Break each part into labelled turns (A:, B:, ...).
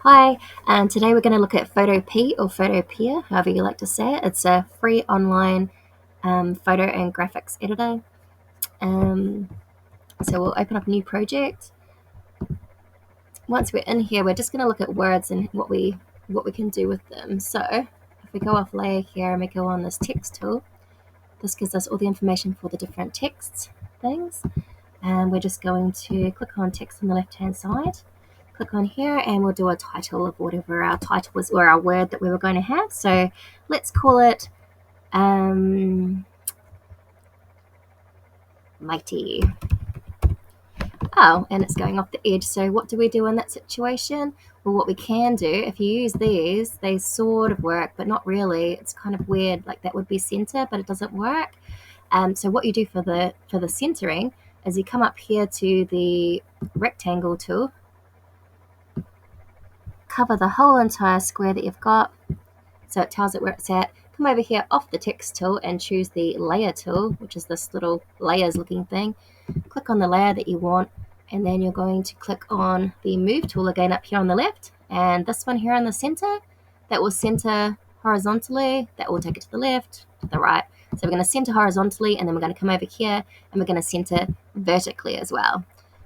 A: Hi, and today we're going to look at Photopea or Photopea, however you like to say it. It's a free online photo and graphics editor. Um, so we'll open up a new project. Once we're in here, we're just going to look at words and what we can do with them. So if we go off layer here and we go on this text tool, this gives us all the information for the different text things. And we're just going to click on text on the left hand side. Click on here and we'll do a title of whatever our title was or our word that we were going to have. So let's call it mighty. Oh, and it's going off the edge. So what do we do in that situation? Well, what we can do, if you use these, they sort of work, but not really. It's kind of weird, like that would be center, but it doesn't work. So what you do for the centering is you come up here to the rectangle tool, cover the whole entire square that you've got, so it tells it where it's at. Come over here off the text tool and choose the layer tool, which is this little layers looking thing. Click on the layer that you want, and then you're going to click on the move tool again up here on the left, and this one here in the center, that will center horizontally, that will take it to the left, to the right. So we're going to center horizontally, and then we're going to come over here and we're going to center vertically as well.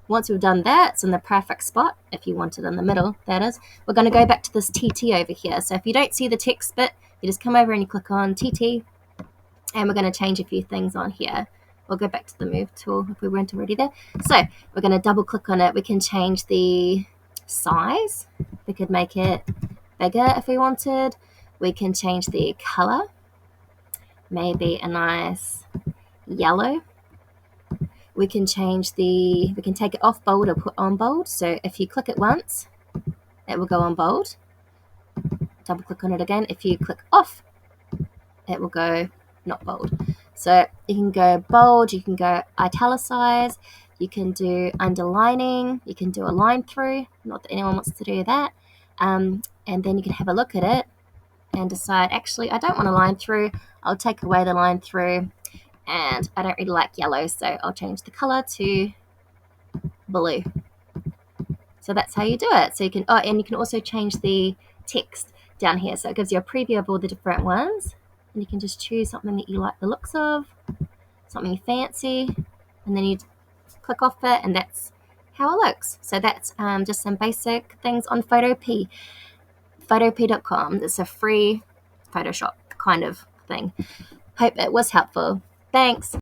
A: Once we've done that, it's in the perfect spot, if you want it in the middle, that is. We're going to go back to this TT over here. So if you don't see the text bit, you just come over and you click on TT, and we're going to change a few things on here. We'll go back to the move tool if we weren't already there. So we're going to double click on it. We can change the size. We could make it bigger if we wanted. We can change the color, maybe a nice yellow. We can take it off bold or put on bold. So if you click it once, it will go on bold. Double click on it again. If you click off, it will go not bold. So you can go bold, you can go italicize, you can do underlining, you can do a line through, not that anyone wants to do that. And then you can have a look at it and decide, actually, I don't want a line through, I'll take away the line through, and I don't really like yellow, so I'll change the color to blue. So that's how you do it. So you can, and you can also change the text down here. So it gives you a preview of all the different ones. And you can just choose something that you like the looks of, something fancy, and then you click off it, and that's how it looks. So that's just some basic things on Photopea. Photopea.com. It's a free Photoshop kind of thing. Hope it was helpful. Thanks.